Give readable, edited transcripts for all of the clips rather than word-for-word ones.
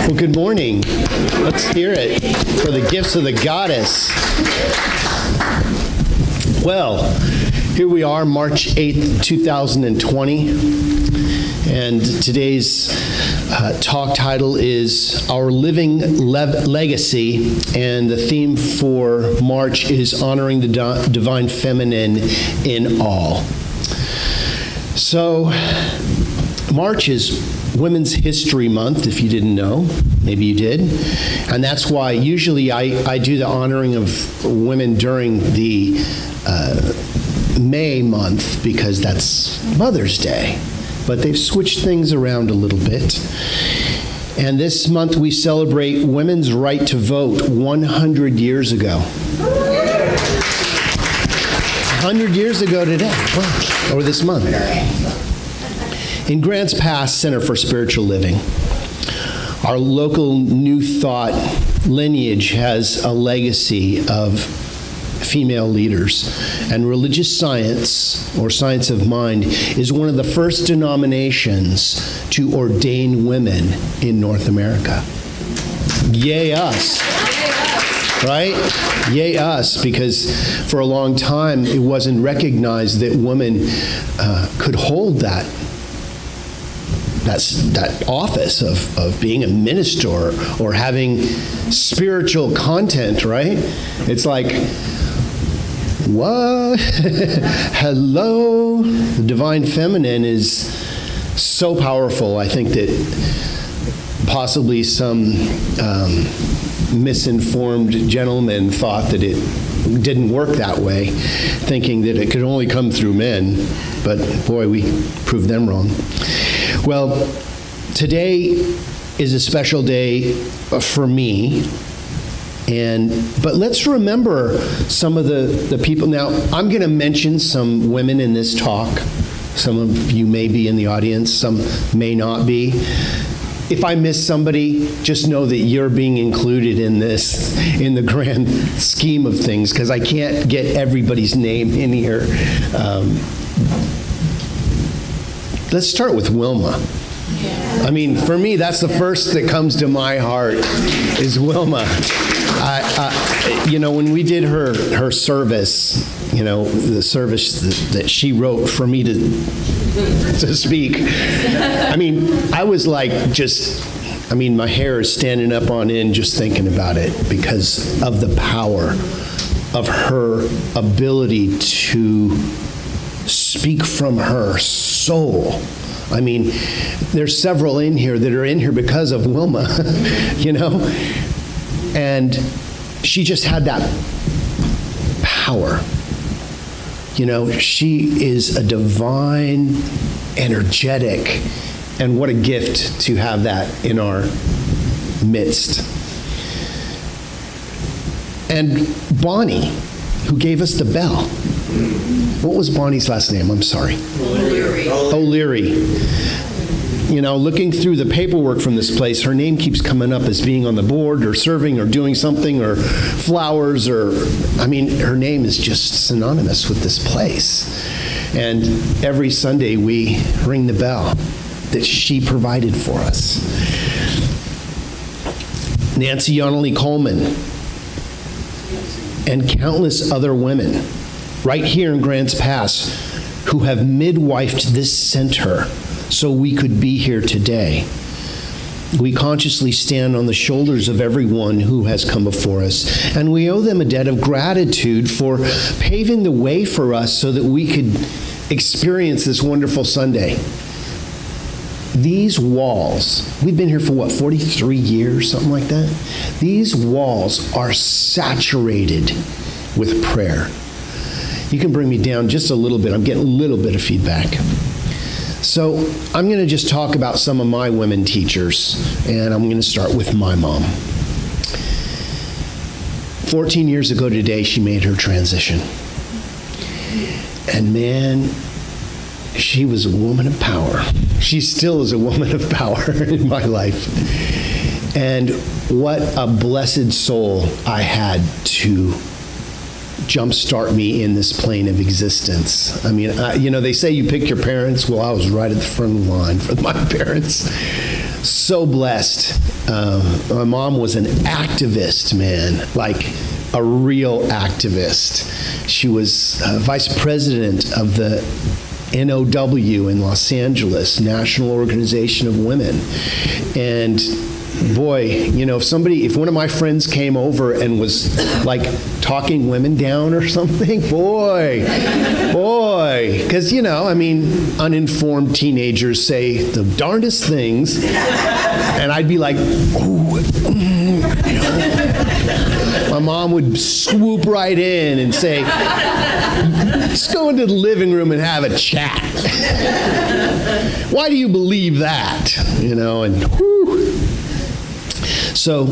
Well, good morning. Let's hear it for the gifts of the goddess. Well, here we are, March 8th, 2020, and today's talk title is Our Living Legacy, and the theme for March is Honoring the Divine Feminine in All. So, March is Women's History Month, if you didn't know. Maybe you did. And that's why usually I do the honoring of women during the May month, because that's Mother's Day. But they've switched things around a little bit. And this month we celebrate women's right to vote 100 years ago. 100 years ago today, or this month. In Grants Pass Center for Spiritual Living, our local New Thought lineage has a legacy of female leaders, and religious science, or science of mind, is one of the first denominations to ordain women in North America. Yay us. Right? Yay us, because for a long time it wasn't recognized that women could hold that office of being a minister or having spiritual content, right? It's like, what? Hello? The divine feminine is so powerful. I think that possibly some misinformed gentleman thought that it didn't work that way, thinking that it could only come through men. But boy, we proved them wrong. Well, today is a special day for me, but let's remember some of the people. Now, I'm going to mention some women in this talk. Some of you may be in the audience, some may not be. If I miss somebody, just know that you're being included in this, in the grand scheme of things, because I can't get everybody's name in here. Let's start with Wilma. I mean, for me, that's the first that comes to my heart is Wilma. When we did her service, the service that she wrote for me to speak, I mean, I was like my hair is standing up on end just thinking about it because of the power of her ability to speak from her soul. I mean, there's several in here that are in here because of Wilma, and she just had that power. She is a divine, energetic, and what a gift to have that in our midst. And Bonnie, who gave us the bell. What was Bonnie's last name? I'm sorry. O'Leary. Looking through the paperwork from this place, her name keeps coming up as being on the board or serving or doing something or flowers her name is just synonymous with this place. And every Sunday we ring the bell that she provided for us. Nancy Yonley Coleman and countless other women right here in Grants Pass who have midwifed this center so we could be here today. We consciously stand on the shoulders of everyone who has come before us, and we owe them a debt of gratitude for paving the way for us so that we could experience this wonderful Sunday. These walls, we've been here for 43 years, something like that? These walls are saturated with prayer. You can bring me down just a little bit. I'm getting a little bit of feedback. So I'm going to just talk about some of my women teachers, and I'm going to start with my mom. 14 years ago today, she made her transition. And man, she was a woman of power. She still is a woman of power in my life. And what a blessed soul I had to jumpstart me in this plane of existence. I mean, they say you pick your parents. Well, I was right at the front of the line for my parents. So blessed. My mom was an activist, man, like a real activist. She was vice president of the NOW in Los Angeles, National Organization of Women. And boy, if one of my friends came over and was like talking women down or something, boy, because, uninformed teenagers say the darndest things, and I'd be like, my mom would swoop right in and say, let's go into the living room and have a chat. Why do you believe that? And whew. So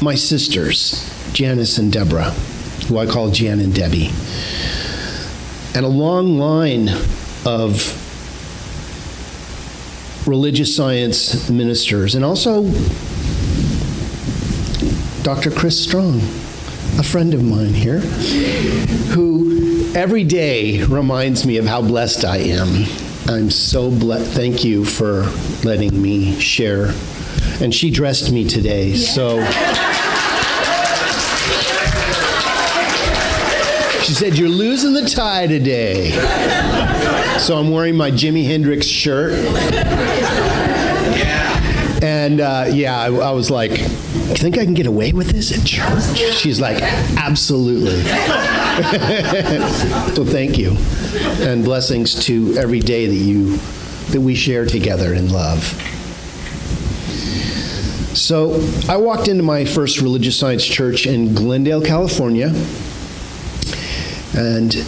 my sisters, Janice and Deborah, who I call Jan and Debbie, and a long line of religious science ministers, and also Dr. Chris Strong, a friend of mine here, who every day reminds me of how blessed I am. I'm so blessed. Thank you for letting me share. And she dressed me today, so. She said, "You're losing the tie today." So I'm wearing my Jimi Hendrix shirt. And I was like, "You think I can get away with this at church?" She's like, "Absolutely." So thank you. And blessings to every day that we share together in love. So I walked into my first religious science church in Glendale, California, and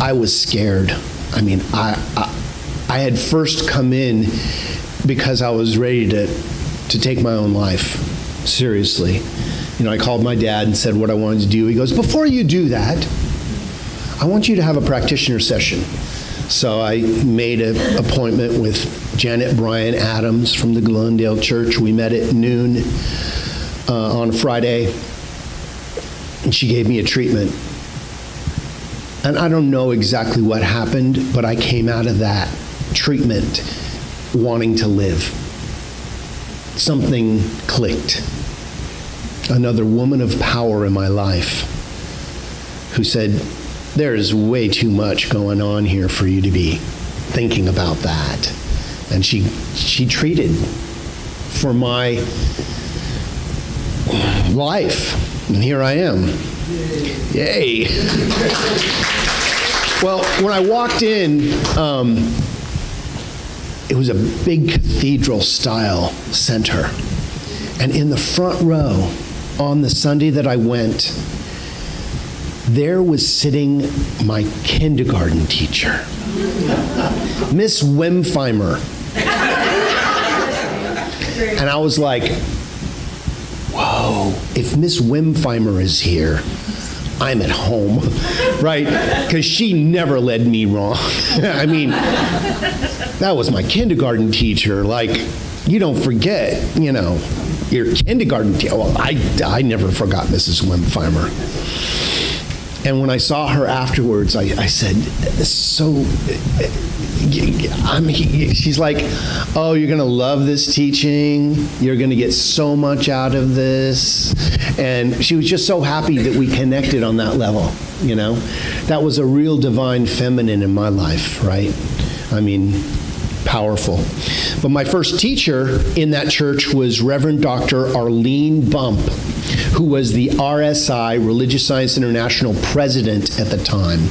I was scared. I mean, I had first come in because I was ready to take my own life, seriously. I called my dad and said what I wanted to do. He goes, "Before you do that, I want you to have a practitioner session." So I made an appointment with Janet Bryan Adams from the Glendale Church. We met at noon on a Friday, and she gave me a treatment. And I don't know exactly what happened, but I came out of that treatment wanting to live. Something clicked. Another woman of power in my life who said, "There is way too much going on here for you to be thinking about that." And she treated for my life. And here I am. Yay. Well, when I walked in, it was a big cathedral-style center. And in the front row, on the Sunday that I went, there was sitting my kindergarten teacher, Miss Wimpheimer. And I was like, whoa, if Miss Wimpheimer is here, I'm at home, right? Because she never led me wrong. I mean, that was my kindergarten teacher. Like, you don't forget, your kindergarten teacher. Well, I never forgot Mrs. Wimpheimer. And when I saw her afterwards, I said, she's like, "Oh, you're going to love this teaching. You're going to get so much out of this." And she was just so happy that we connected on that level, That was a real divine feminine in my life, right? I mean, powerful. But my first teacher in that church was Reverend Dr. Arlene Bump, who was the RSI, Religious Science International president at the time.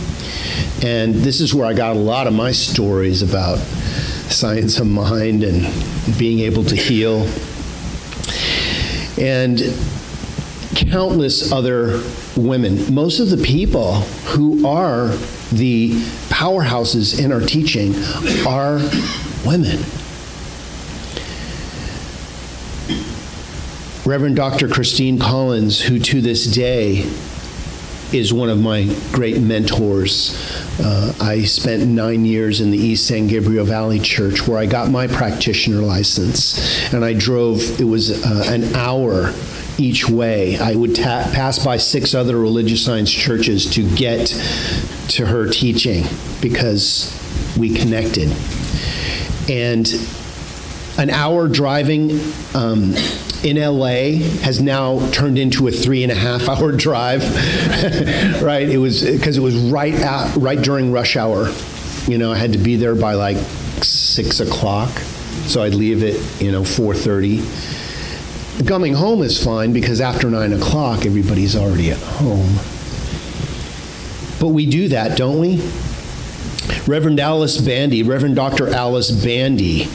And this is where I got a lot of my stories about science of mind and being able to heal. And countless other women. Most of the people who are the powerhouses in our teaching are women. Reverend Dr. Christine Collins, who to this day is one of my great mentors. I spent 9 years in the East San Gabriel Valley Church where I got my practitioner license. And I drove, it was an hour each way. I would pass by 6 other religious science churches to get to her teaching because we connected. And An hour driving in LA has now turned into a 3.5-hour drive, right? It was because it was right during rush hour. You know, I had to be there by like 6 o'clock, so I'd leave at 4:30. Coming home is fine because after 9 o'clock, everybody's already at home. But we do that, don't we? Reverend Dr. Alice Bandy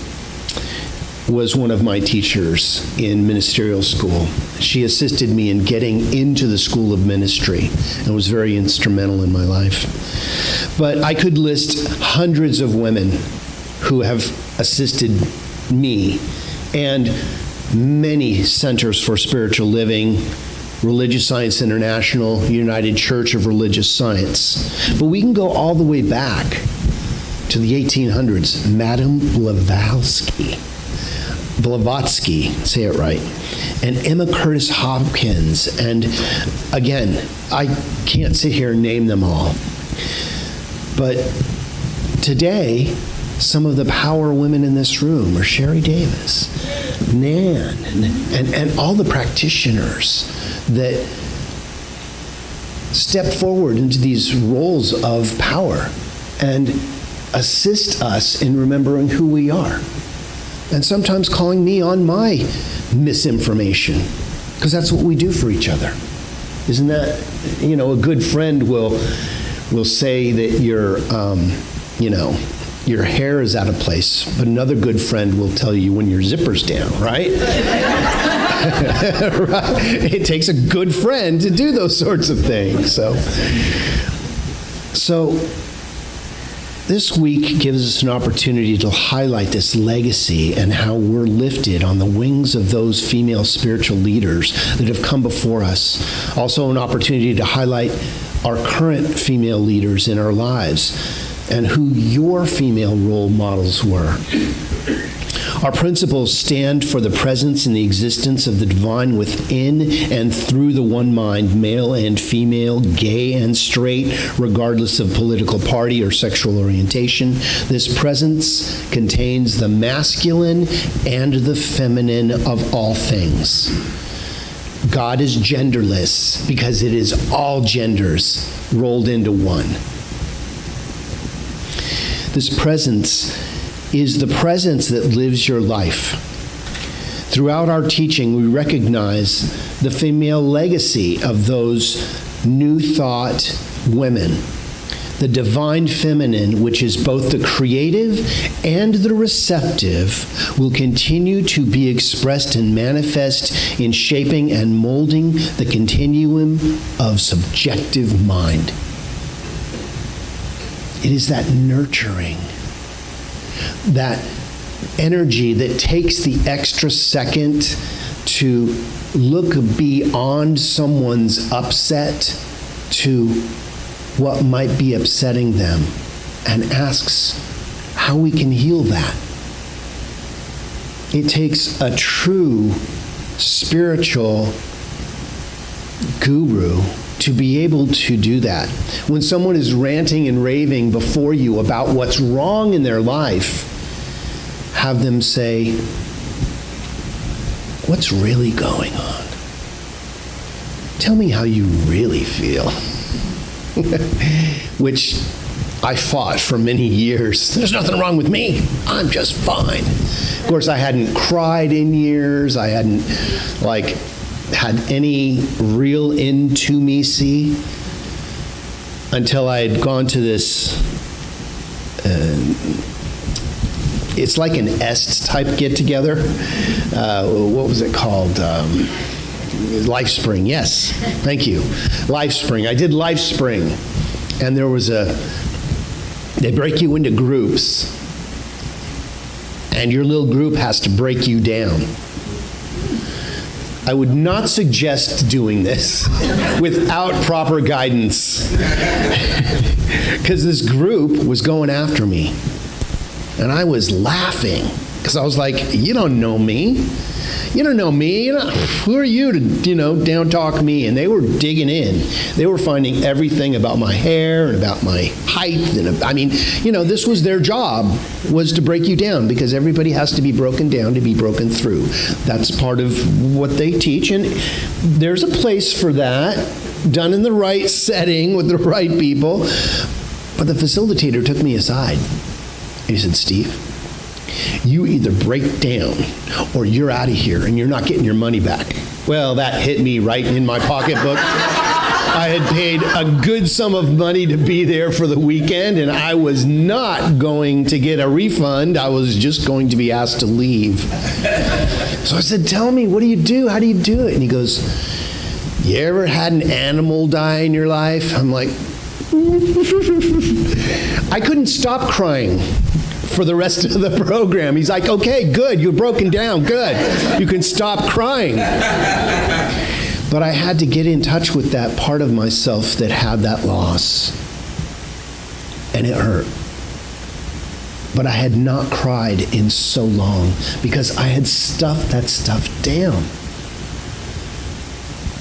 was one of my teachers in ministerial school. She assisted me in getting into the school of ministry and was very instrumental in my life. But I could list hundreds of women who have assisted me, and many centers for spiritual living, Religious Science International, United Church of Religious Science. But we can go all the way back to the 1800s. Madame Blavatsky, say it right, and Emma Curtis Hopkins, and again, I can't sit here and name them all. But today, some of the power women in this room are Sherry Davis, Nan, and all the practitioners that step forward into these roles of power and assist us in remembering who we are. And sometimes calling me on my misinformation, because that's what we do for each other. Isn't that, a good friend will say that your hair is out of place, but another good friend will tell you when your zipper's down, right? Right? It takes a good friend to do those sorts of things. So this week gives us an opportunity to highlight this legacy and how we're lifted on the wings of those female spiritual leaders that have come before us. Also an opportunity to highlight our current female leaders in our lives and who your female role models were. Our principles stand for the presence and the existence of the divine within and through the one mind, male and female, gay and straight, regardless of political party or sexual orientation. This presence contains the masculine and the feminine of all things. God is genderless because it is all genders rolled into one. This presence is the presence that lives your life. Throughout our teaching, we recognize the female legacy of those New Thought women. The divine feminine, which is both the creative and the receptive, will continue to be expressed and manifest in shaping and molding the continuum of subjective mind. It is that nurturing, that energy that takes the extra second to look beyond someone's upset to what might be upsetting them and asks how we can heal that. It takes a true spiritual guru to be able to do that. When someone is ranting and raving before you about what's wrong in their life, have them say, what's really going on? Tell me how you really feel. Which I fought for many years. There's nothing wrong with me. I'm just fine. Of course, I hadn't cried in years. I hadn't, had any real intimacy until I had gone to this, it's like an EST type get-together. What was it called? LifeSpring, yes, thank you. LifeSpring, I did LifeSpring, and there was they break you into groups, and your little group has to break you down. I would not suggest doing this without proper guidance, because this group was going after me, and I was laughing, because I was like, you don't know me. You don't know me. Who are you to, down talk me? And they were digging in. They were finding everything about my hair and about my height. And this was their job, was to break you down, because everybody has to be broken down to be broken through. That's part of what they teach. And there's a place for that, done in the right setting with the right people. But the facilitator took me aside. He said, Steve, you either break down or you're out of here and you're not getting your money back. Well, that hit me right in my pocketbook. I had paid a good sum of money to be there for the weekend, and I was not going to get a refund. I was just going to be asked to leave. So I said, tell me, what do you do? How do you do it? And he goes, you ever had an animal die in your life? I'm like, I couldn't stop crying for the rest of the program. He's like, okay, good, you're broken down, good. You can stop crying. But I had to get in touch with that part of myself that had that loss. And it hurt. But I had not cried in so long because I had stuffed that stuff down.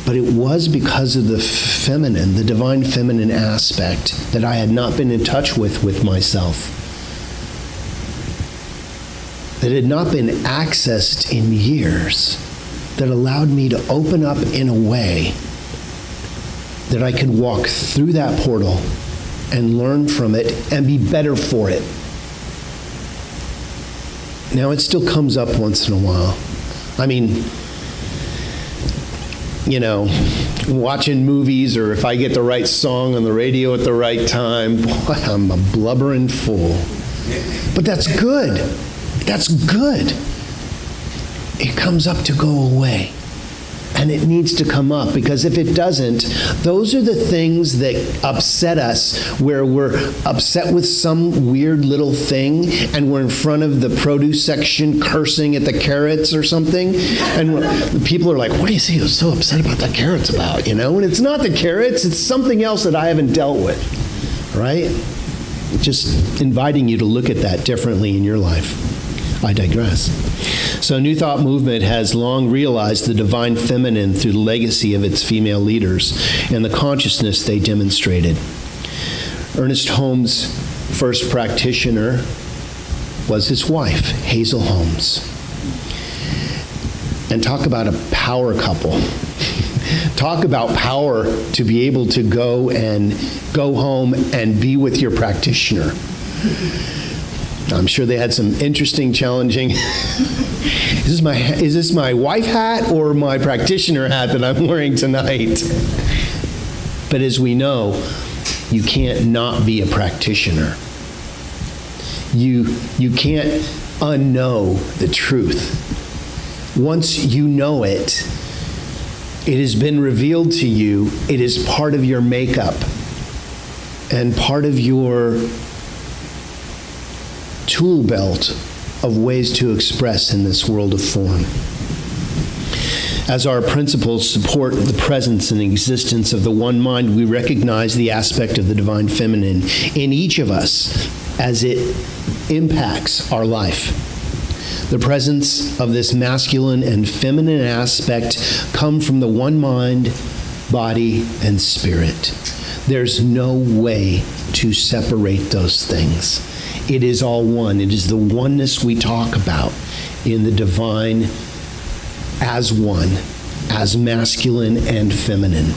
But it was because of the feminine, the divine feminine aspect that I had not been in touch with myself, that had not been accessed in years, that allowed me to open up in a way that I could walk through that portal and learn from it and be better for it. Now, it still comes up once in a while. Watching movies, or if I get the right song on the radio at the right time, boy, I'm a blubbering fool. But that's good. That's good. It comes up to go away. And it needs to come up, because if it doesn't, those are the things that upset us, where we're upset with some weird little thing and we're in front of the produce section cursing at the carrots or something. And people are like, what do you see you're so upset about the carrots about? And it's not the carrots, it's something else that I haven't dealt with, right? Just inviting you to look at that differently in your life. I digress. So New Thought Movement has long realized the divine feminine through the legacy of its female leaders and the consciousness they demonstrated. Ernest Holmes' first practitioner was his wife, Hazel Holmes. And talk about a power couple. Talk about power to be able to go home and be with your practitioner. I'm sure they had some interesting, challenging. Is this my wife hat or my practitioner hat that I'm wearing tonight? But as we know, you can't not be a practitioner. You can't unknow the truth. Once you know it, it has been revealed to you. It is part of your makeup and part of your tool belt of ways to express in this world of form. As our principles support the presence and existence of the one mind, we recognize the aspect of the divine feminine in each of us as it impacts our life. The presence of this masculine and feminine aspect come from the one mind, body, and spirit. There's no way to separate those things. It is all one. It is the oneness we talk about in the divine as one, as masculine and feminine.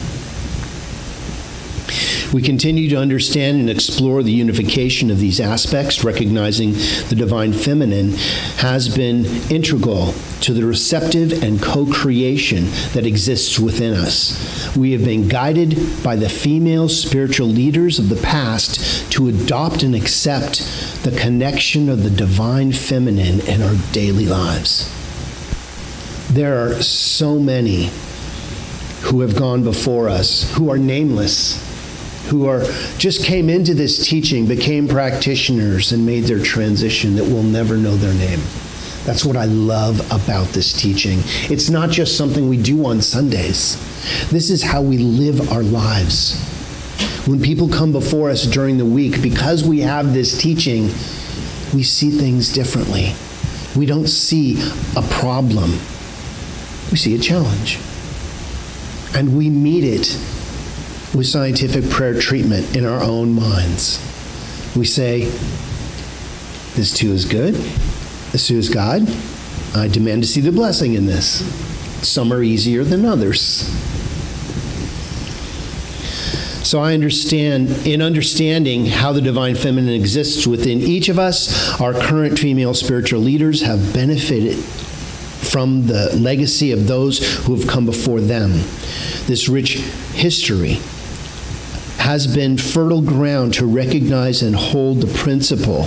We continue to understand and explore the unification of these aspects, recognizing the divine feminine has been integral to the receptive and co-creation that exists within us. We have been guided by the female spiritual leaders of the past to adopt and accept the connection of the divine feminine in our daily lives. There are so many who have gone before us, who are nameless, who just came into this teaching, became practitioners, and made their transition that we'll never know their name. That's what I love about this teaching. It's not just something we do on Sundays. This is how we live our lives. When people come before us during the week, because we have this teaching, we see things differently. We don't see a problem. we see a challenge. And we meet it with scientific prayer treatment in our own minds. We say, this too is good. This too is God. I demand to see the blessing in this. Some are easier than others. So I understand, in understanding how the divine feminine exists within each of us, our current female spiritual leaders have benefited from the legacy of those who have come before them. This rich history has been fertile ground to recognize and hold the principle,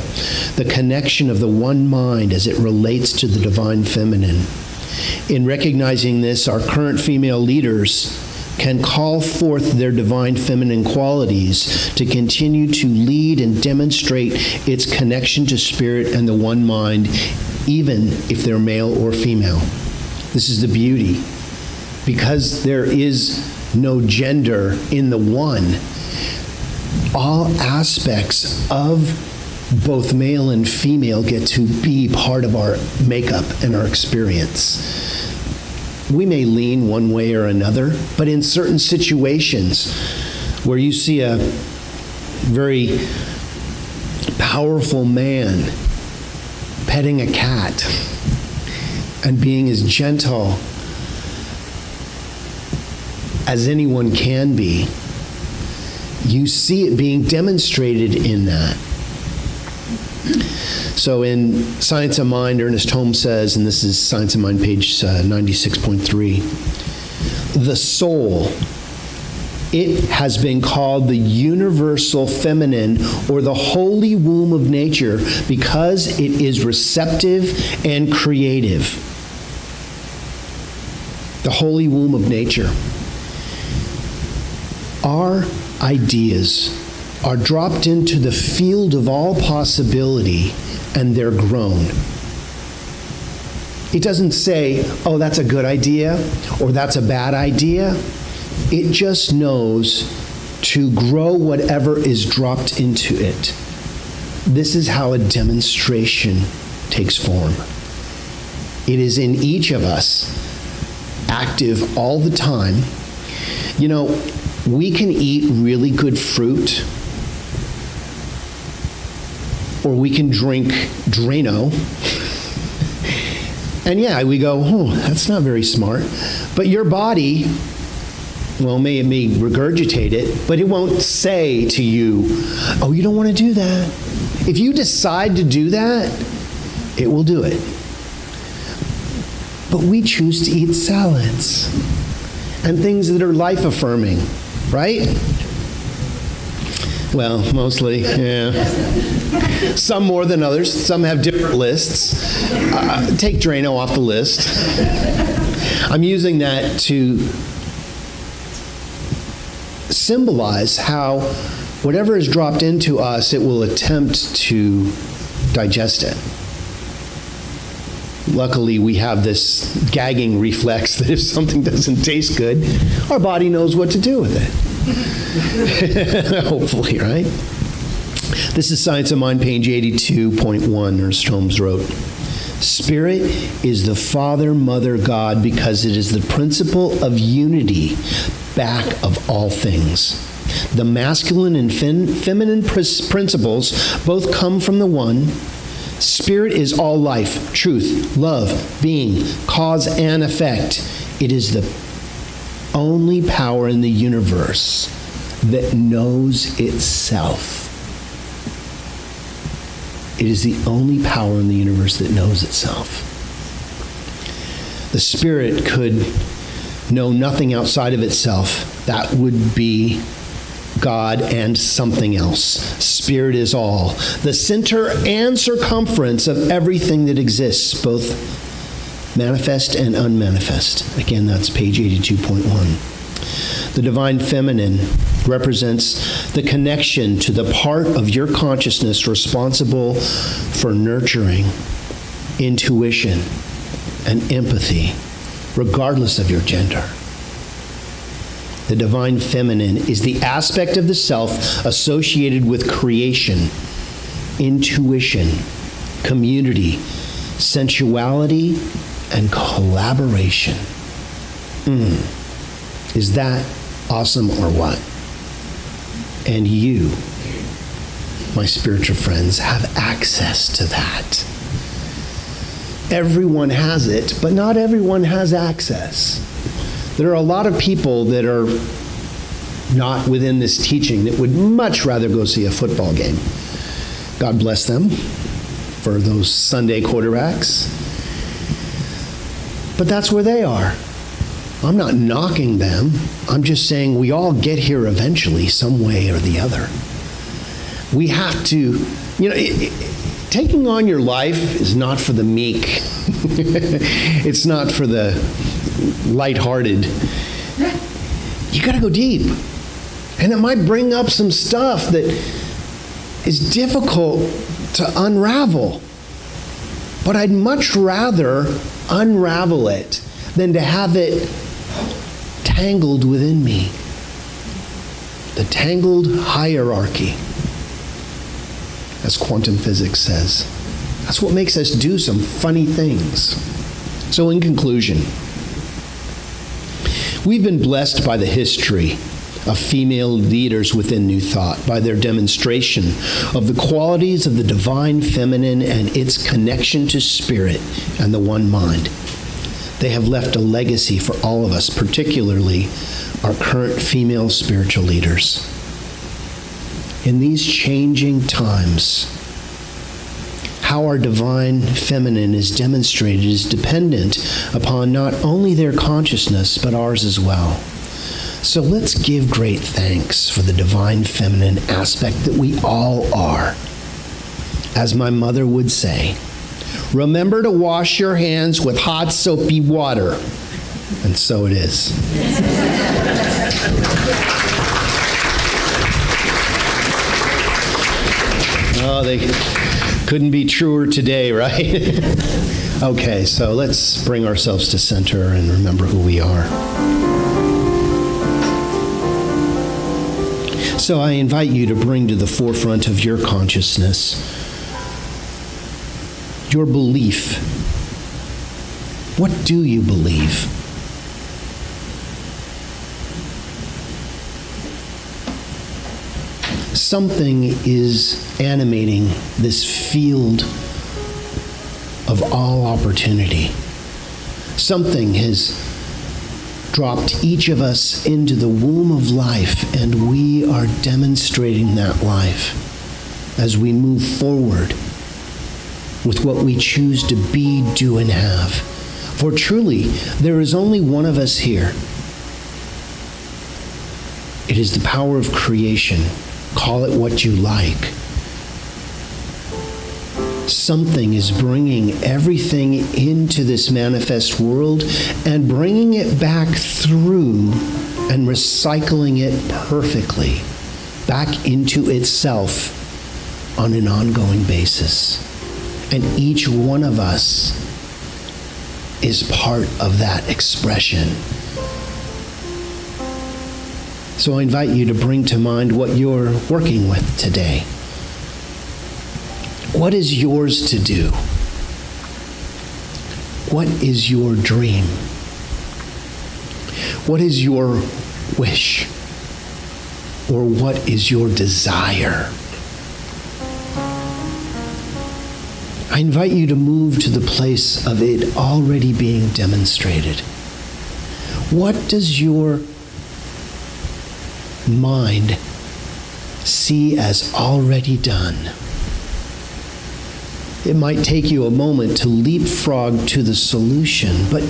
the connection of the one mind as it relates to the divine feminine. In recognizing this, our current female leaders can call forth their divine feminine qualities to continue to lead and demonstrate its connection to spirit and the one mind, even if they're male or female. This is the beauty. Because there is no gender in the one, all aspects of both male and female get to be part of our makeup and our experience. We may lean one way or another, but in certain situations where you see a very powerful man petting a cat and being as gentle as anyone can be, you see it being demonstrated in that. So in Science of Mind, Ernest Holmes says, and this is Science of Mind, page 96.3, the soul, it has been called the universal feminine or the holy womb of nature because it is receptive and creative. The holy womb of nature. Our ideas are dropped into the field of all possibility and they're grown. It doesn't say, oh, that's a good idea or that's a bad idea. It just knows to grow whatever is dropped into it. This is how a demonstration takes form. It is in each of us, active all the time. You know, we can eat really good fruit, or we can drink Drano. And yeah, we go, oh, that's not very smart. But your body, well, it may regurgitate it, but it won't say to you, oh, you don't want to do that. If you decide to do that, it will do it. But we choose to eat salads and things that are life-affirming, right? Well, mostly, yeah. Some more than others. Some have different lists. Take Drano off the list. I'm using that to symbolize how whatever is dropped into us, it will attempt to digest it. Luckily, we have this gagging reflex that if something doesn't taste good, our body knows what to do with it. Hopefully, right? This is Science of Mind, page 82.1, Ernest Holmes wrote, Spirit is the Father, Mother, God because it is the principle of unity back of all things. The masculine and feminine principles both come from the one. Spirit is all life, truth, love, being, cause and effect. It is the only power in the universe that knows itself. It is the only power in the universe that knows itself. The Spirit could know nothing outside of itself. That would be God and something else. Spirit is all, the center and circumference of everything that exists, both manifest and unmanifest. Again, that's page 82.1. The divine feminine represents the connection to the part of your consciousness responsible for nurturing, intuition, and empathy, regardless of your gender. The divine feminine is the aspect of the self associated with creation, intuition, community, sensuality, and collaboration. Is that awesome or what? And you, my spiritual friends, have access to that. Everyone has it, but not everyone has access. There are a lot of people that are not within this teaching that would much rather go see a football game. God bless them for those Sunday quarterbacks. But that's where they are. I'm not knocking them. I'm just saying we all get here eventually, some way or the other. We have to, taking on your life is not for the meek. It's not for the lighthearted. You got to go deep. And it might bring up some stuff that is difficult to unravel. But I'd much rather unravel it than to have it tangled within me. The tangled hierarchy, as quantum physics says. That's what makes us do some funny things. So in conclusion, we've been blessed by the history of female leaders within New Thought, by their demonstration of the qualities of the divine feminine and its connection to spirit and the one mind. They have left a legacy for all of us, particularly our current female spiritual leaders. In these changing times, how our divine feminine is demonstrated is dependent upon not only their consciousness, but ours as well. So let's give great thanks for the divine feminine aspect that we all are. As my mother would say, remember to wash your hands with hot soapy water. And so it is. Oh, they couldn't be truer today, right? Okay, so let's bring ourselves to center and remember who we are. So I invite you to bring to the forefront of your consciousness your belief. What do you believe? Something is animating this field of all opportunity. Something has dropped each of us into the womb of life, and we are demonstrating that life as we move forward with what we choose to be, do, and have. For truly, there is only one of us here. It is the power of creation. Call it what you like. Something is bringing everything into this manifest world and bringing it back through and recycling it perfectly back into itself on an ongoing basis. And each one of us is part of that expression. So I invite you to bring to mind what you're working with today. What is yours to do? What is your dream? What is your wish? Or what is your desire? I invite you to move to the place of it already being demonstrated. What does your mind see as already done? It might take you a moment to leapfrog to the solution, but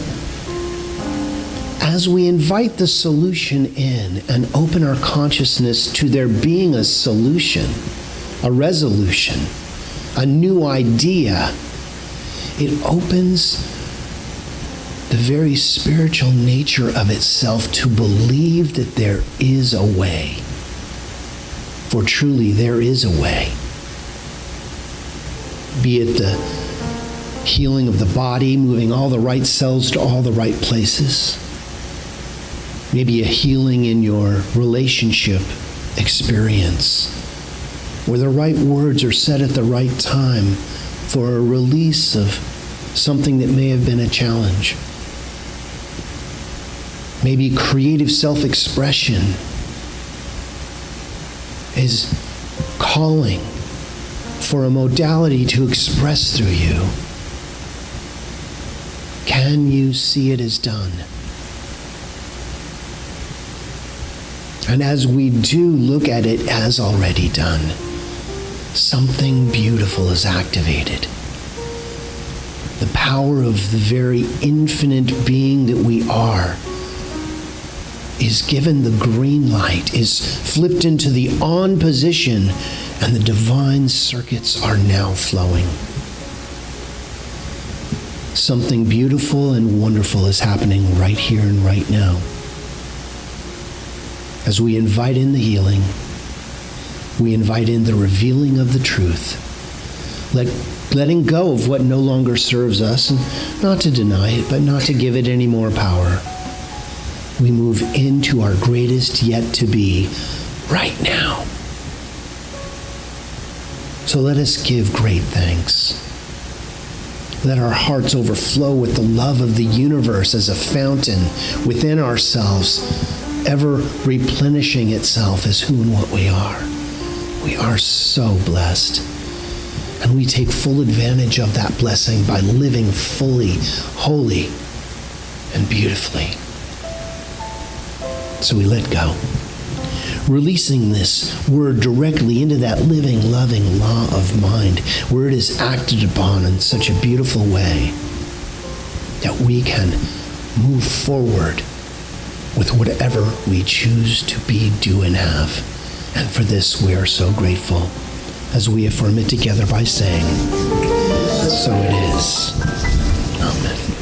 as we invite the solution in and open our consciousness to there being a solution, a resolution, a new idea, it opens the very spiritual nature of itself to believe that there is a way. For truly, there is a way. Be it the healing of the body, moving all the right cells to all the right places. Maybe a healing in your relationship experience, where the right words are said at the right time for a release of something that may have been a challenge. Maybe creative self-expression is calling for a modality to express through you. Can you see it as done? And as we do look at it as already done, something beautiful is activated. The power of the very infinite being that we are is given the green light, is flipped into the on position, and the divine circuits are now flowing. Something beautiful and wonderful is happening right here and right now. As we invite in the healing, we invite in the revealing of the truth, letting go of what no longer serves us, and not to deny it, but not to give it any more power. We move into our greatest yet to be right now. So let us give great thanks. Let our hearts overflow with the love of the universe as a fountain within ourselves, ever replenishing itself as who and what we are. We are so blessed. And we take full advantage of that blessing by living fully, wholly, and beautifully. So we let go, releasing this word directly into that living, loving law of mind, where it is acted upon in such a beautiful way that we can move forward with whatever we choose to be, do, and have. And for this, we are so grateful as we affirm it together by saying, so it is. Amen.